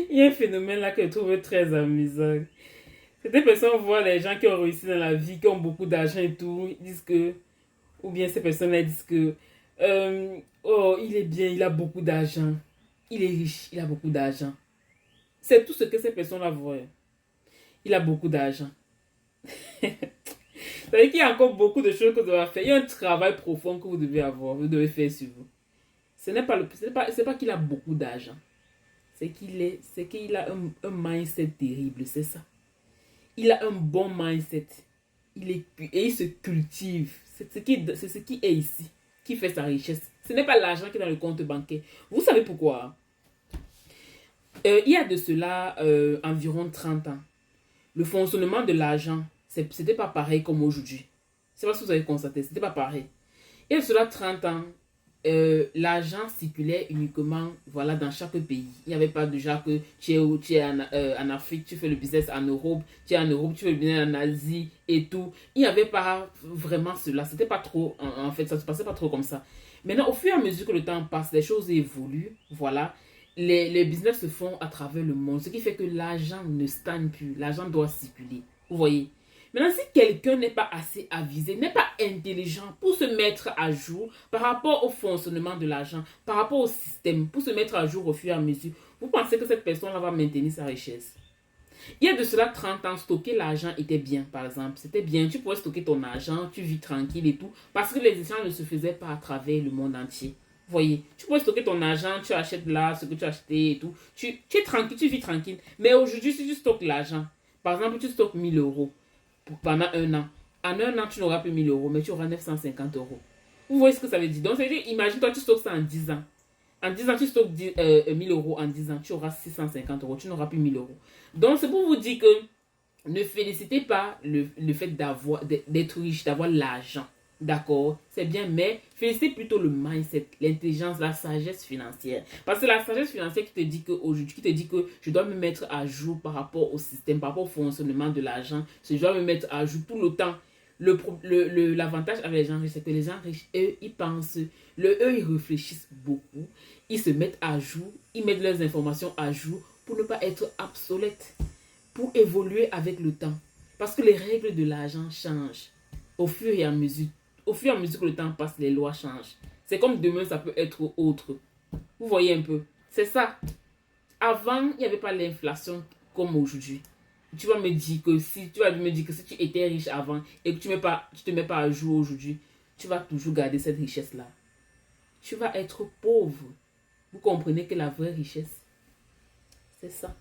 Il y a un phénomène là que je trouve très amusant. Certaines personnes voient les gens qui ont réussi dans la vie, qui ont beaucoup d'argent et tout, ils disent que, ou bien ces personnes-là disent que, oh, il est bien, il a beaucoup d'argent. Il est riche, il a beaucoup d'argent. C'est tout ce que ces personnes-là voient. Il a beaucoup d'argent. C'est-à-dire qu'il y a encore beaucoup de choses que vous devez faire. Il y a un travail profond que vous devez avoir, vous devez faire sur vous. Ce n'est pas, c'est pas qu'il a beaucoup d'argent. C'est qu'il a un mindset terrible, c'est ça. Il a un bon mindset. Et il se cultive. C'est ce qui est ici, qui fait sa richesse. Ce n'est pas l'argent qui est dans le compte bancaire. Vous savez pourquoi? Il y a de cela environ 30 ans. Le fonctionnement de l'argent, c'était pas pareil comme aujourd'hui. C'est pas ce que vous avez constaté, c'était pas pareil. Il y a de cela 30 ans, l'argent circulait uniquement voilà, dans chaque pays. Il n'y avait pas déjà que tu es en Afrique, tu fais le business en Europe, tu es en Europe, tu fais le business en Asie et tout. Il n'y avait pas vraiment cela. C'était pas trop, en fait, ça ne se passait pas trop comme ça. Maintenant, au fur et à mesure que le temps passe, les choses évoluent, voilà. Les business se font à travers le monde, ce qui fait que l'argent ne stagne plus, l'argent doit circuler. Vous voyez? Maintenant, si quelqu'un n'est pas assez avisé, n'est pas intelligent pour se mettre à jour par rapport au fonctionnement de l'argent, par rapport au système, pour se mettre à jour au fur et à mesure, vous pensez que cette personne-là va maintenir sa richesse? Il y a de cela 30 ans, stocker l'argent était bien, par exemple. C'était bien, tu pouvais stocker ton argent, tu vis tranquille et tout, parce que les échanges ne se faisaient pas à travers le monde entier. Vous voyez, tu peux stocker ton argent, tu achètes là ce que tu as acheté et tout. Tu es tranquille, tu vis tranquille. Mais aujourd'hui, si tu stockes l'argent, par exemple, tu stockes 1000 € pendant un an. En un an, tu n'auras plus 1000 €, mais tu auras 950 €. Vous voyez ce que ça veut dire? Donc, ça veut dire, imagine-toi, tu stockes ça en 10 ans. En 10 ans, tu stockes 1000 € en 10 ans, tu auras 650 €, tu n'auras plus 1000 €. Donc, c'est pour vous dire que ne félicitez pas le fait d'être riche, d'avoir l'argent. D'accord? C'est bien, mais félicitez plutôt le mindset, l'intelligence, la sagesse financière. Parce que la sagesse financière qui te dit que aujourd'hui, qui te dit que je dois me mettre à jour par rapport au système, par rapport au fonctionnement de l'argent, je dois me mettre à jour tout le temps. L'avantage avec les gens riches, c'est que les gens riches, eux, ils pensent, eux, ils réfléchissent beaucoup, ils se mettent à jour, ils mettent leurs informations à jour pour ne pas être obsolètes, pour évoluer avec le temps. Parce que les règles de l'argent changent au fur et à mesure. Au fur et à mesure que le temps passe, les lois changent. C'est comme demain, ça peut être autre. Vous voyez un peu. C'est ça. Avant, il n'y avait pas l'inflation comme aujourd'hui. Tu vas me dire que si tu étais riche avant et que tu te mets pas à jour aujourd'hui, tu vas toujours garder cette richesse-là. Tu vas être pauvre. Vous comprenez que la vraie richesse, c'est ça.